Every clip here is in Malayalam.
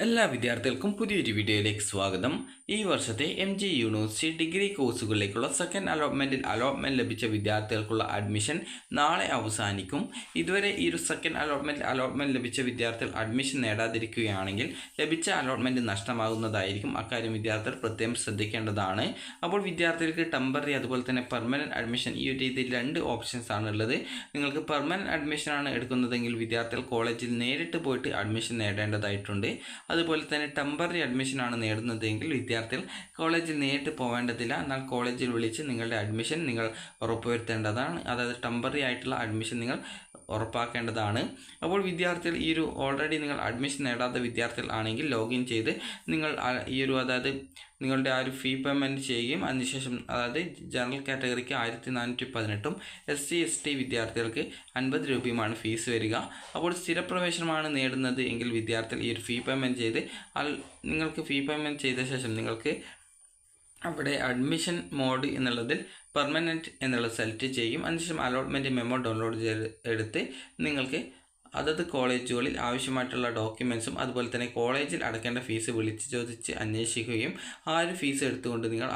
എല്ലാ വിദ്യാർത്ഥികൾക്കും പുതിയൊരു വീഡിയോയിലേക്ക് സ്വാഗതം. ഈ വർഷത്തെ MG യൂണിവേഴ്സിറ്റി ഡിഗ്രി കോഴ്സുകളിലേക്കുള്ള സെക്കൻഡ് അലോട്ട്മെൻറ്റ് ലഭിച്ച വിദ്യാർത്ഥികൾക്കുള്ള അഡ്മിഷൻ നാളെ അവസാനിക്കും. ഇതുവരെ ഈ ഒരു സെക്കൻഡ് അലോട്ട്മെൻറ്റ് ലഭിച്ച വിദ്യാർത്ഥികൾ അഡ്മിഷൻ നേടാതിരിക്കുകയാണെങ്കിൽ ലഭിച്ച അലോട്ട്മെൻറ്റ് നഷ്ടമാകുന്നതായിരിക്കും. അക്കാര്യം വിദ്യാർത്ഥികൾ പ്രത്യേകം ശ്രദ്ധിക്കേണ്ടതാണ്. അപ്പോൾ വിദ്യാർത്ഥികൾക്ക് ടെമ്പററി അതുപോലെ തന്നെ പെർമനൻറ്റ് അഡ്മിഷൻ ഈ ഒരു രീതിയിൽ രണ്ട് ഓപ്ഷൻസ് ആണ് ഉള്ളത്. നിങ്ങൾക്ക് പെർമനൻറ്റ് അഡ്മിഷനാണ് എടുക്കുന്നതെങ്കിൽ വിദ്യാർത്ഥികൾ കോളേജിൽ നേരിട്ട് പോയിട്ട് അഡ്മിഷൻ നേടേണ്ടതായിട്ടുണ്ട്. അതുപോലെ തന്നെ ടെമ്പററി അഡ്മിഷനാണ് നേടുന്നതെങ്കിൽ വിദ്യാർത്ഥികൾ കോളേജിൽ നേരിട്ട് പോവേണ്ടതില്ല. എന്നാൽ കോളേജിൽ വിളിച്ച് നിങ്ങളുടെ അഡ്മിഷൻ നിങ്ങൾ ഉറപ്പുവരുത്തേണ്ടതാണ്. അതായത് ടെമ്പററി ആയിട്ടുള്ള അഡ്മിഷൻ നിങ്ങൾ ഉറപ്പാക്കേണ്ടതാണ്. അപ്പോൾ വിദ്യാർത്ഥികൾ ഓൾറെഡി നിങ്ങൾ അഡ്മിഷൻ നേടാത്ത വിദ്യാർത്ഥികൾ ആണെങ്കിൽ ലോഗിൻ ചെയ്ത് നിങ്ങൾ അതായത് നിങ്ങളുടെ ഫീ പേയ്മെൻറ്റ് ചെയ്യുകയും അതിനുശേഷം അതായത് ജനറൽ കാറ്റഗറിക്ക് 1418 SC/ST വിദ്യാർത്ഥികൾക്ക് 50 രൂപയുമാണ് ഫീസ് വരിക. അപ്പോൾ സ്ഥിരപ്രവേശനമാണ് നേടുന്നത് എങ്കിൽ വിദ്യാർത്ഥികൾ ഫീ പേയ്മെൻറ്റ് ചെയ്ത് നിങ്ങൾക്ക് ഫീ പേയ്മെൻറ്റ് ചെയ്ത ശേഷം നിങ്ങൾക്ക് അവിടെ അഡ്മിഷൻ മോഡ് എന്നുള്ളതിൽ പെർമനൻറ്റ് എന്നുള്ളത് സെലക്ട് ചെയ്യും. അതിനുശേഷം അലോട്ട്മെൻറ്റ് മെമ്മോ ഡൗൺലോഡ് എടുത്ത് നിങ്ങൾക്ക് അതത് കോളേജുകളിൽ ആവശ്യമായിട്ടുള്ള ഡോക്യുമെൻറ്റ്സും അതുപോലെ തന്നെ കോളേജിൽ അടക്കേണ്ട ഫീസ് വിളിച്ച് ചോദിച്ച് അന്വേഷിക്കുകയും ഫീസ് എടുത്തുകൊണ്ട് നിങ്ങൾ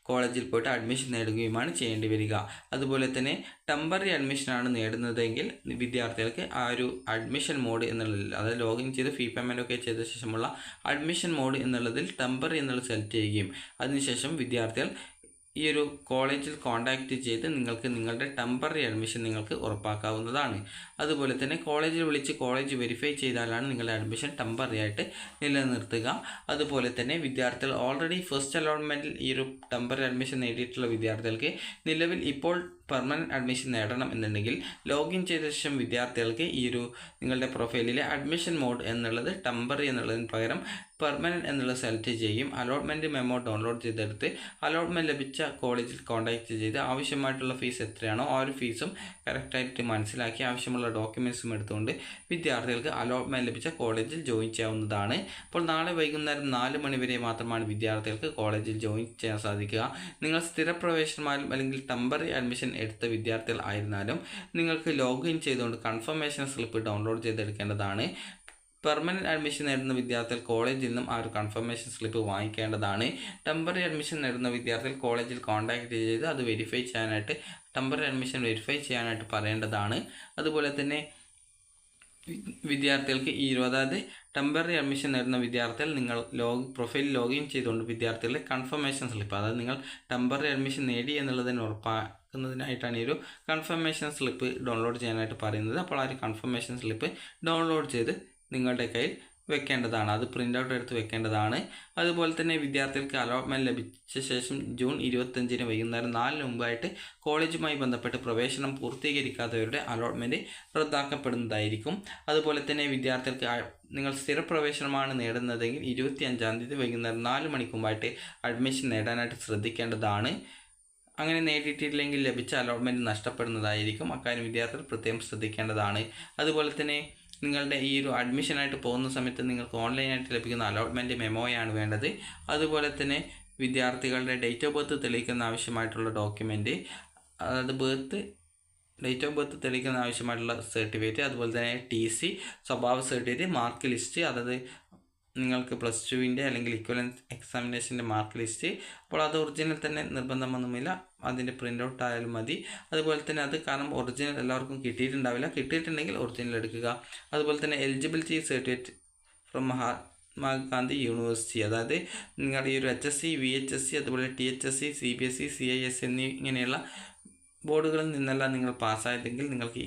കോളേജിൽ പോയിട്ട് അഡ്മിഷൻ നേടുകയുമാണ് ചെയ്യേണ്ടി വരിക. അതുപോലെ തന്നെ ടെമ്പററി അഡ്മിഷനാണ് നേടുന്നതെങ്കിൽ വിദ്യാർത്ഥികൾക്ക് അഡ്മിഷൻ മോഡ് എന്നുള്ളതിൽ അതായത് ലോഗിൻ ചെയ്ത് ഫീ പേയ്മെൻ്റ് ഒക്കെ ചെയ്ത ശേഷമുള്ള അഡ്മിഷൻ മോഡ് എന്നുള്ളതിൽ ടെമ്പററി എന്നുള്ളത് സെലക്ട് ചെയ്യുകയും അതിനുശേഷം വിദ്യാർത്ഥികൾ കോളേജിൽ കോൺടാക്റ്റ് ചെയ്ത് നിങ്ങൾക്ക് നിങ്ങളുടെ ടെമ്പററി അഡ്മിഷൻ നിങ്ങൾക്ക് ഉറപ്പാക്കാവുന്നതാണ്. അതുപോലെ തന്നെ കോളേജിൽ വിളിച്ച് കോളേജ് വെരിഫൈ ചെയ്താലാണ് നിങ്ങളുടെ അഡ്മിഷൻ ടെമ്പററി ആയിട്ട് നിലനിർത്തുക. അതുപോലെ തന്നെ വിദ്യാർത്ഥികൾ ഓൾറെഡി ഫസ്റ്റ് അലോട്ട്മെൻറ്റിൽ ടെമ്പററി അഡ്മിഷൻ നേടിയിട്ടുള്ള വിദ്യാർത്ഥികൾക്ക് നിലവിൽ ഇപ്പോൾ പെർമനൻറ്റ് അഡ്മിഷൻ നേടണം എന്നുണ്ടെങ്കിൽ ലോഗിൻ ചെയ്ത ശേഷം വിദ്യാർത്ഥികൾക്ക് നിങ്ങളുടെ പ്രൊഫൈലിലെ അഡ്മിഷൻ മോഡ് എന്നുള്ളത് ടെമ്പററി എന്നുള്ളതിന് പകരം പെർമനൻറ്റ് എന്നുള്ളത് സെലക്ട് ചെയ്യും. അലോട്ട്മെൻറ്റ് മെമ്മോ ഡൗൺലോഡ് ചെയ്തെടുത്ത് അലോട്ട്മെൻറ്റ് ലഭിച്ച കോളേജിൽ കോൺടാക്റ്റ് ചെയ്ത് ആവശ്യമായിട്ടുള്ള ഫീസ് എത്രയാണോ ഫീസും കറക്റ്റായിട്ട് മനസ്സിലാക്കി ആവശ്യമുള്ള ഡോക്യുമെൻറ്റ്സും എടുത്തുകൊണ്ട് വിദ്യാർത്ഥികൾക്ക് അലോട്ട്മെൻറ്റ് ലഭിച്ച കോളേജിൽ ജോയിൻ ചെയ്യാവുന്നതാണ്. അപ്പോൾ നാളെ വൈകുന്നേരം 4 മണി വരെ മാത്രമാണ് വിദ്യാർത്ഥികൾക്ക് കോളേജിൽ ജോയിൻ ചെയ്യാൻ സാധിക്കുക. നിങ്ങൾ സ്ഥിരപ്രവേശനമായാലും അല്ലെങ്കിൽ ടെമ്പററി അഡ്മിഷൻ എടുത്ത വിദ്യാർത്ഥികൾ ആയിരുന്നാലും നിങ്ങൾക്ക് ലോഗിൻ ചെയ്തുകൊണ്ട് കൺഫർമേഷൻ സ്ലിപ്പ് ഡൗൺലോഡ് ചെയ്തെടുക്കേണ്ടതാണ്. പെർമനൻറ്റ് അഡ്മിഷൻ നേടുന്ന വിദ്യാർത്ഥികൾ കോളേജിൽ നിന്നും കൺഫർമേഷൻ സ്ലിപ്പ് വാങ്ങിക്കേണ്ടതാണ്. ടെമ്പററി അഡ്മിഷൻ നേടുന്ന വിദ്യാർത്ഥികൾ കോളേജിൽ കോൺടാക്റ്റ് ചെയ്ത് അത് വെരിഫൈ ചെയ്യാനായിട്ട് ടെമ്പററി അഡ്മിഷൻ വെരിഫൈ ചെയ്യാനായിട്ട് പറയേണ്ടതാണ്. അതുപോലെ തന്നെ വിദ്യാർത്ഥികൾക്ക് അതായത് ടെമ്പററി അഡ്മിഷൻ നേടുന്ന വിദ്യാർത്ഥികൾ നിങ്ങൾ പ്രൊഫൈൽ ലോഗിൻ ചെയ്തുകൊണ്ട് വിദ്യാർത്ഥികളുടെ കൺഫർമേഷൻ സ്ലിപ്പ് അതായത് നിങ്ങൾ ടെമ്പററി അഡ്മിഷൻ നേടി എന്നുള്ളതിന് ഉറപ്പാക്കുന്നതിനായിട്ടാണ് കൺഫർമേഷൻ സ്ലിപ്പ് ഡൗൺലോഡ് ചെയ്യാനായിട്ട് പറയുന്നത്. അപ്പോൾ കൺഫർമേഷൻ സ്ലിപ്പ് ഡൗൺലോഡ് ചെയ്ത് നിങ്ങളുടെ കയ്യിൽ വെക്കേണ്ടതാണ്. അത് പ്രിൻ്റ് ഔട്ട് എടുത്ത് വെക്കേണ്ടതാണ്. അതുപോലെ തന്നെ വിദ്യാർത്ഥികൾക്ക് അലോട്ട്മെൻറ്റ് ലഭിച്ച ശേഷം ജൂൺ 25 വൈകുന്നേരം 4 മുമ്പായിട്ട് കോളേജുമായി ബന്ധപ്പെട്ട് പ്രവേശനം പൂർത്തീകരിക്കാത്തവരുടെ അലോട്ട്മെൻറ്റ് റദ്ദാക്കപ്പെടുന്നതായിരിക്കും. അതുപോലെ തന്നെ വിദ്യാർത്ഥികൾക്ക് നിങ്ങൾ സ്ഥിരപ്രവേശനമാണ് നേടുന്നതെങ്കിൽ 25-ാം തീയതി വൈകുന്നേരം 4 മണിക്ക് മുമ്പായിട്ട് അഡ്മിഷൻ നേടാനായിട്ട് ശ്രദ്ധിക്കേണ്ടതാണ്. അങ്ങനെ നേടിയിട്ടില്ലെങ്കിൽ ലഭിച്ച അലോട്ട്മെൻറ്റ് നഷ്ടപ്പെടുന്നതായിരിക്കും. അക്കാര്യം വിദ്യാർത്ഥികൾ പ്രത്യേകം ശ്രദ്ധിക്കേണ്ടതാണ്. അതുപോലെ തന്നെ നിങ്ങളുടെ അഡ്മിഷനായിട്ട് പോകുന്ന സമയത്ത് നിങ്ങൾക്ക് ഓൺലൈനായിട്ട് ലഭിക്കുന്ന അലോട്ട്മെൻറ്റ് മെമ്മോയാണ് വേണ്ടത്. അതുപോലെ തന്നെ വിദ്യാർത്ഥികളുടെ ഡേറ്റ് ഓഫ് ബർത്ത് തെളിയിക്കുന്ന ആവശ്യമായിട്ടുള്ള ഡോക്യുമെൻറ്റ് അതായത് ഡേറ്റ് ഓഫ് ബർത്ത് തെളിയിക്കുന്ന ആവശ്യമായിട്ടുള്ള സർട്ടിഫിക്കറ്റ്, അതുപോലെ തന്നെ TC, സ്വഭാവ സർട്ടിഫിക്കറ്റ്, മാർക്ക് ലിസ്റ്റ് അതായത് നിങ്ങൾക്ക് +2 അല്ലെങ്കിൽ ഇക്വലൻസ് എക്സാമിനേഷൻ്റെ മാർക്ക് ലിസ്റ്റ്. അപ്പോൾ അത് ഒറിജിനൽ തന്നെ നിർബന്ധമൊന്നുമില്ല, അതിൻ്റെ പ്രിൻ്റ് ഔട്ട് ആയാലും മതി. അതുപോലെ തന്നെ കാരണം ഒറിജിനൽ എല്ലാവർക്കും കിട്ടിയിട്ടുണ്ടാവില്ല, കിട്ടിയിട്ടുണ്ടെങ്കിൽ ഒറിജിനൽ എടുക്കുക. അതുപോലെ തന്നെ eligibility certificate from Mahatma Gandhi university അതായത് നിങ്ങൾ HSC, VHSC, അതുപോലെ THSC, CBSE, CIS ഇങ്ങനെയുള്ള ബോർഡുകളിൽ നിന്നെല്ലാം നിങ്ങൾ പാസ്സായതെങ്കിൽ നിങ്ങൾക്ക്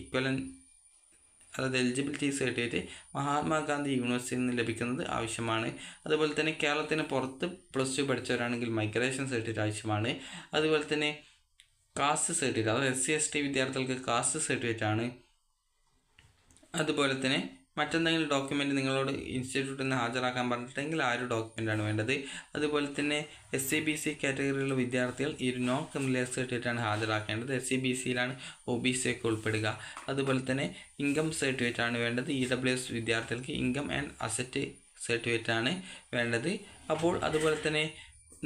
അതായത് എലിജിബിലിറ്റി സർട്ടിഫിക്കറ്റ് മഹാത്മാഗാന്ധി യൂണിവേഴ്സിറ്റിയിൽ നിന്ന് ലഭിക്കുന്നത് ആവശ്യമാണ്. അതുപോലെ തന്നെ കേരളത്തിന് പുറത്ത് +2 പഠിച്ചവരാണെങ്കിൽ മൈഗ്രേഷൻ സർട്ടിഫിക്കറ്റ് ആവശ്യമാണ്. അതുപോലെ തന്നെ കാസ്റ്റ് സർട്ടിഫിക്കറ്റ് അതായത് SC/ST വിദ്യാർത്ഥികൾക്ക് കാസ്റ്റ് സർട്ടിഫിക്കറ്റ് ആണ്. അതുപോലെ തന്നെ മറ്റെന്തെങ്കിലും ഡോക്യുമെൻറ്റ് നിങ്ങളോട് ഇൻസ്റ്റിറ്റ്യൂട്ടിൽ നിന്ന് ഹാജരാക്കാൻ പറഞ്ഞിട്ടുണ്ടെങ്കിൽ ഡോക്യുമെൻ്റാണ് വേണ്ടത്. അതുപോലെ തന്നെ SC/BC കാറ്റഗറിയിലുള്ള വിദ്യാർത്ഥികൾ നോൺ ക്രിമിനൽ സർട്ടിഫിക്കറ്റാണ് ഹാജരാക്കേണ്ടത്. SC/BCയിലാണ് OBC ഒക്കെ ഉൾപ്പെടുക. അതുപോലെ തന്നെ ഇൻകം സർട്ടിഫിക്കറ്റാണ് വേണ്ടത്. EWS വിദ്യാർത്ഥികൾക്ക് ഇൻകം ആൻഡ് അസറ്റ് സർട്ടിഫിക്കറ്റാണ് വേണ്ടത്. അപ്പോൾ അതുപോലെ തന്നെ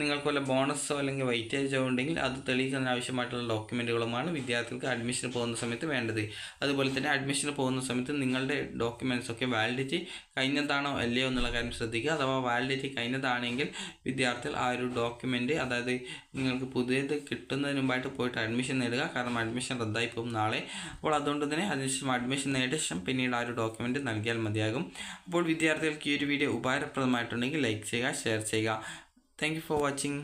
നിങ്ങൾക്ക് വല്ല ബോണസോ അല്ലെങ്കിൽ വെയിറ്റേജോ ഉണ്ടെങ്കിൽ അത് തെളിയിക്കുന്നതിന് ആവശ്യമായിട്ടുള്ള ഡോക്യുമെൻറ്റുകളുമാണ് വിദ്യാർത്ഥികൾക്ക് അഡ്മിഷന് പോകുന്ന സമയത്ത് വേണ്ടത്. അതുപോലെ തന്നെ അഡ്മിഷന് പോകുന്ന സമയത്ത് നിങ്ങളുടെ ഡോക്യുമെൻറ്റ്സൊക്കെ വാലിഡിറ്റി കഴിഞ്ഞതാണോ അല്ലയോ എന്നുള്ള കാര്യം ശ്രദ്ധിക്കുക. അഥവാ വാലിഡിറ്റി കഴിഞ്ഞതാണെങ്കിൽ വിദ്യാർത്ഥികൾ ആ ഒരു ഡോക്യുമെൻറ്റ്, അതായത് നിങ്ങൾക്ക് പുതിയത് കിട്ടുന്നതിന് മുമ്പായിട്ട് പോയിട്ട് അഡ്മിഷൻ നേടുക. കാരണം അഡ്മിഷൻ റദ്ദായി പോകും നാളെ. അപ്പോൾ അതുകൊണ്ട് തന്നെ അതിനുശേഷം അഡ്മിഷൻ നേടിയ ശേഷം പിന്നീട് ആ ഒരു ഡോക്യുമെൻറ്റ് നൽകിയാൽ മതിയാകും. അപ്പോൾ വിദ്യാർത്ഥികൾക്ക് ഈ ഒരു വീഡിയോ ഉപകാരപ്രദമായിട്ടുണ്ടെങ്കിൽ ലൈക്ക് ചെയ്യുക, ഷെയർ ചെയ്യുക. Thank you for watching.